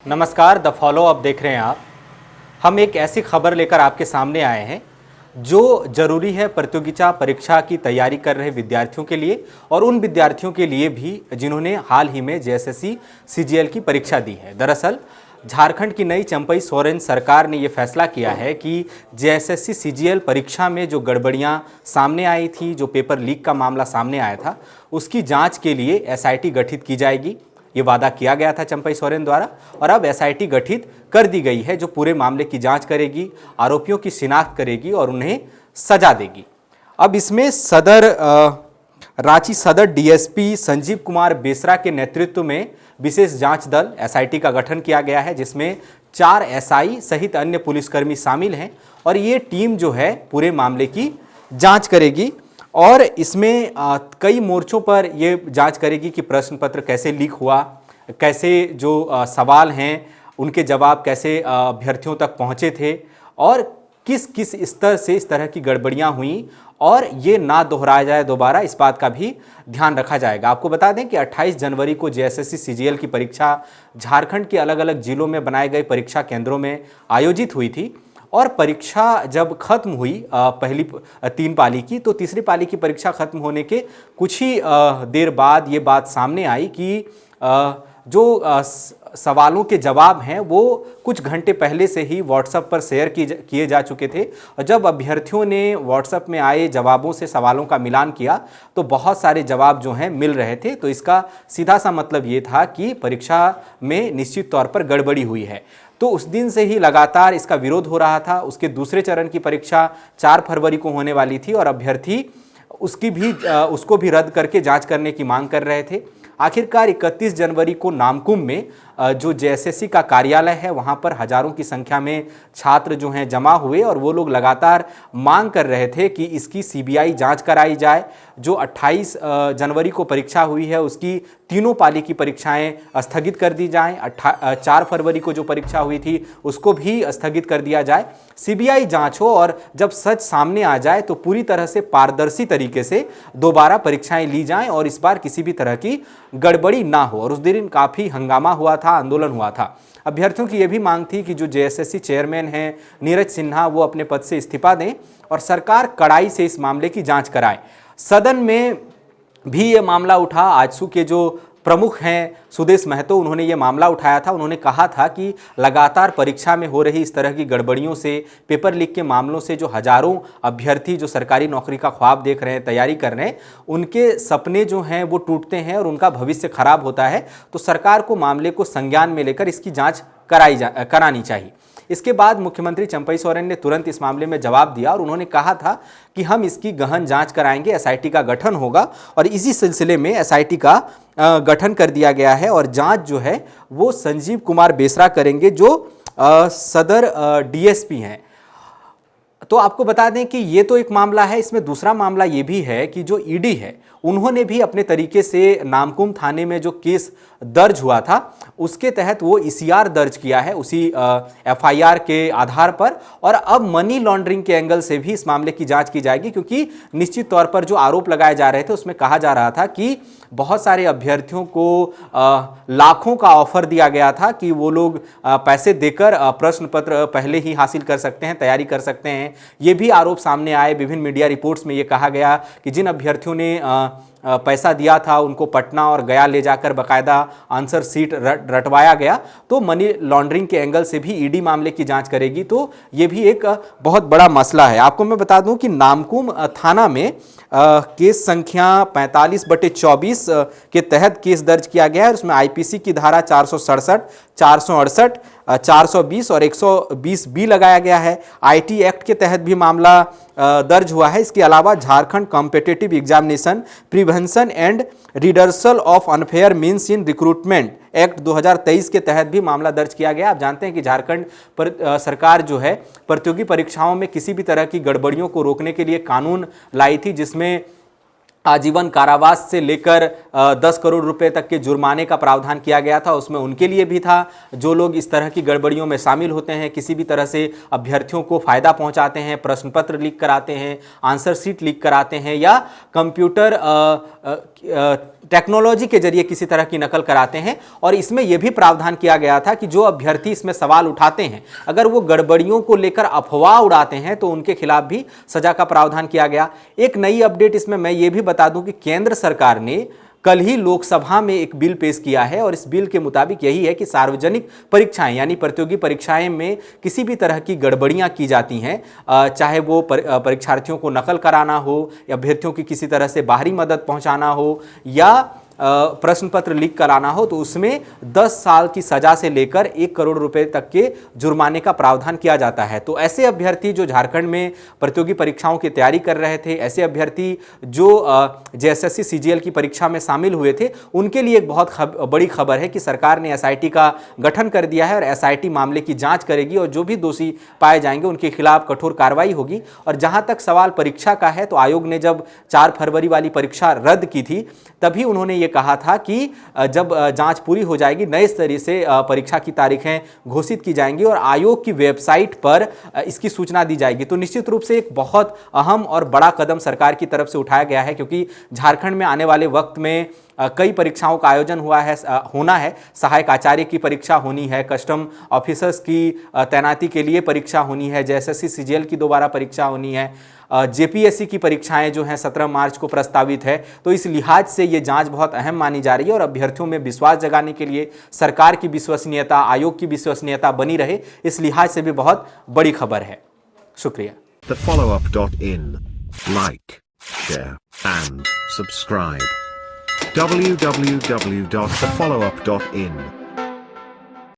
नमस्कार, the follow up देख रहे हैं आप। हम एक ऐसी खबर लेकर आपके सामने आए हैं जो ज़रूरी है प्रतियोगिता परीक्षा की तैयारी कर रहे विद्यार्थियों के लिए और उन विद्यार्थियों के लिए भी जिन्होंने हाल ही में जेएसएससी सीजीएल की परीक्षा दी है। दरअसल झारखंड की नई चंपई सोरेन सरकार ने ये फैसला किया है कि जेएसएससी सीजीएल परीक्षा में जो गड़बड़ियां सामने आई थी, जो पेपर लीक का मामला सामने आया था, उसकी जांच के लिए एसआईटी गठित की जाएगी। ये वादा किया गया था चंपई सोरेन द्वारा और अब एसआईटी गठित कर दी गई है जो पूरे मामले की जांच करेगी, आरोपियों की शिनाख्त करेगी और उन्हें सजा देगी। अब इसमें रांची सदर डीएसपी संजीव कुमार बेसरा के नेतृत्व में विशेष जांच दल एसआईटी का गठन किया गया है, जिसमें 4 एसआई सहित अन्य पुलिसकर्मी शामिल हैं और ये टीम जो है पूरे मामले की जांच करेगी और इसमें कई मोर्चों पर ये जांच करेगी कि प्रश्न पत्र कैसे लीक हुआ, कैसे जो सवाल हैं उनके जवाब कैसे अभ्यर्थियों तक पहुंचे थे और किस किस स्तर से इस तरह की गड़बड़ियां हुई और ये ना दोहराया जाए दोबारा, इस बात का भी ध्यान रखा जाएगा। आपको बता दें कि 28 जनवरी को जेएसएससी सीजीएल की परीक्षा झारखंड के अलग अलग जिलों में बनाए गए परीक्षा केंद्रों में आयोजित हुई थी और परीक्षा जब खत्म हुई पहली 3 पाली की, तो तीसरी पाली की परीक्षा खत्म होने के कुछ ही देर बाद ये बात सामने आई कि जो सवालों के जवाब हैं वो कुछ घंटे पहले से ही व्हाट्सएप पर शेयर किए जा चुके थे और जब अभ्यर्थियों ने व्हाट्सएप में आए जवाबों से सवालों का मिलान किया तो बहुत सारे जवाब जो हैं मिल रहे थे। तो इसका सीधा सा मतलब ये था कि परीक्षा में निश्चित तौर पर गड़बड़ी हुई है। तो उस दिन से ही लगातार इसका विरोध हो रहा था। उसके दूसरे चरण की परीक्षा 4 फरवरी को होने वाली थी और अभ्यर्थी उसको भी रद्द करके जांच करने की मांग कर रहे थे। आखिरकार 31 जनवरी को नामकुम में जो जेएसएससी का कार्यालय है वहां पर हजारों की संख्या में छात्र जो हैं जमा हुए और वो लोग लगातार मांग कर रहे थे कि इसकी सीबीआई जांच कराई जाए। जो 28 जनवरी को परीक्षा हुई है उसकी तीनों पाली की परीक्षाएं स्थगित कर दी जाएं। 4 फरवरी को जो परीक्षा हुई थी उसको भी स्थगित कर दिया जाए। सीबीआई जांच हो और जब सच सामने आ जाए तो पूरी तरह से पारदर्शी तरीके से दोबारा परीक्षाएं ली जाएं और इस बार किसी भी तरह की गड़बड़ी ना हो। और उस दिन काफ़ी हंगामा हुआ था, आंदोलन हुआ था। अभ्यर्थियों की यह भी मांग थी कि जो जेएसएससी चेयरमैन हैं नीरज सिन्हा वो अपने पद से इस्तीफा दें और सरकार कड़ाई से इस मामले की जांच कराए। सदन में भी ये मामला उठा। आजसू के जो प्रमुख हैं सुदेश महतो, उन्होंने ये मामला उठाया था। उन्होंने कहा था कि लगातार परीक्षा में हो रही इस तरह की गड़बड़ियों से, पेपर लीक के मामलों से जो हजारों अभ्यर्थी जो सरकारी नौकरी का ख्वाब देख रहे हैं, तैयारी कर रहे हैं, उनके सपने जो हैं वो टूटते हैं और उनका भविष्य खराब होता है। तो सरकार को मामले को संज्ञान में लेकर इसकी जाँच करानी चाहिए। इसके बाद मुख्यमंत्री चंपई सोरेन ने तुरंत इस मामले में जवाब दिया और उन्होंने कहा था कि हम इसकी गहन जांच कराएंगे, एसआईटी का गठन होगा और इसी सिलसिले में एसआईटी का गठन कर दिया गया है और जांच जो है वो संजीव कुमार बेसरा करेंगे जो सदर डीएसपी हैं। तो आपको बता दें कि ये तो एक मामला है। इसमें दूसरा मामला ये भी है कि जो ईडी है उन्होंने भी अपने तरीके से नामकुम थाने में जो केस दर्ज हुआ था उसके तहत वो ईसीआर दर्ज किया है उसी एफआईआर के आधार पर और अब मनी लॉन्ड्रिंग के एंगल से भी इस मामले की जांच की जाएगी, क्योंकि निश्चित तौर पर जो आरोप लगाए जा रहे थे उसमें कहा जा रहा था कि बहुत सारे अभ्यर्थियों को लाखों का ऑफर दिया गया था कि वो लोग पैसे देकर प्रश्न पत्र पहले ही हासिल कर सकते हैं, तैयारी कर सकते हैं। ये भी आरोप सामने आए। विभिन्न मीडिया रिपोर्ट्स में ये कहा गया कि जिन अभ्यर्थियों ने पैसा दिया था उनको पटना और गया ले जाकर बाकायदा आंसर सीट रटवाया गया। तो मनी लॉन्ड्रिंग के एंगल से भी ईडी मामले की जांच करेगी। तो ये भी एक बहुत बड़ा मसला है। आपको मैं बता दूं कि नामकुम थाना में केस संख्या 45/24 के तहत केस दर्ज किया गया है। उसमें आईपीसी की धारा 467, 468, 420 और 120 बी लगाया गया है। आईटी एक्ट के तहत भी मामला दर्ज हुआ है। इसके अलावा Jharkhand competitive examination prevention and redressal of unfair means in recruitment act 2023 के तहत भी मामला दर्ज किया गया। आप जानते हैं कि झारखंड पर सरकार जो है प्रतियोगी परीक्षाओं में किसी भी तरह की गड़बड़ियों को रोकने के लिए कानून लाई थी, जिसमें आजीवन कारावास से लेकर 10 करोड़ रुपए तक के जुर्माने का प्रावधान किया गया था, उसमें उनके लिए भी था जो लोग इस तरह की गड़बड़ियों में शामिल होते हैं, किसी भी तरह से अभ्यर्थियों को फायदा पहुंचाते हैं, प्रश्न पत्र लीक कराते हैं, आंसर शीट लीक कराते हैं या कंप्यूटर टेक्नोलॉजी के जरिए किसी तरह की नकल कराते हैं। और इसमें यह भी प्रावधान किया गया था कि जो अभ्यर्थी इसमें सवाल उठाते हैं, अगर वो गड़बड़ियों को लेकर अफवाह उड़ाते हैं तो उनके खिलाफ भी सजा का प्रावधान किया गया। एक नई अपडेट इसमें मैं ये भी बता दूं कि केंद्र सरकार ने कल ही लोकसभा में एक बिल पेश किया है और इस बिल के मुताबिक यही है कि सार्वजनिक परीक्षाएं यानी प्रतियोगी परीक्षाएं में किसी भी तरह की गड़बड़ियां की जाती हैं, चाहे वो परीक्षार्थियों को नकल कराना हो या अभ्यर्थियों की किसी तरह से बाहरी मदद पहुंचाना हो या प्रश्न पत्र लीक कराना हो, तो उसमें 10 साल की सजा से लेकर 1 करोड़ रुपए तक के जुर्माने का प्रावधान किया जाता है। तो ऐसे अभ्यर्थी जो झारखंड में प्रतियोगी परीक्षाओं की तैयारी कर रहे थे, ऐसे अभ्यर्थी जो जेएसएससी सीजीएल की परीक्षा में शामिल हुए थे, उनके लिए एक बहुत बड़ी खबर है कि सरकार ने एसआईटी का गठन कर दिया है और एसआईटी मामले की जाँच करेगी और जो भी दोषी पाए जाएंगे उनके खिलाफ कठोर कार्रवाई होगी। और जहाँ तक सवाल परीक्षा का है, तो आयोग ने जब 4 फरवरी वाली परीक्षा रद्द की थी तभी उन्होंने ये कहा था कि जब जांच पूरी हो जाएगी नए स्तरीय से परीक्षा की तारीखें घोषित की जाएंगी और आयोग की वेबसाइट पर इसकी सूचना दी जाएगी। तो निश्चित रूप से एक बहुत अहम और बड़ा कदम सरकार की तरफ से उठाया गया है, क्योंकि झारखंड में आने वाले वक्त में कई परीक्षाओं का आयोजन होना है। सहायक आचार्य की परीक्षा होनी है, कस्टम ऑफिसर्स की तैनाती के लिए परीक्षा होनी है, जेएसएससी सीजीएल की दोबारा परीक्षा होनी है, जेपीएससी की परीक्षाएं जो हैं 17 मार्च को प्रस्तावित है। तो इस लिहाज से ये जांच बहुत अहम मानी जा रही है और अभ्यर्थियों में विश्वास जगाने के लिए सरकार की विश्वसनीयता, आयोग की विश्वसनीयता बनी रहे, इस लिहाज से भी बहुत बड़ी खबर है। शुक्रिया। TheFollowUp.in Like, share and subscribe. www.thefollowup.in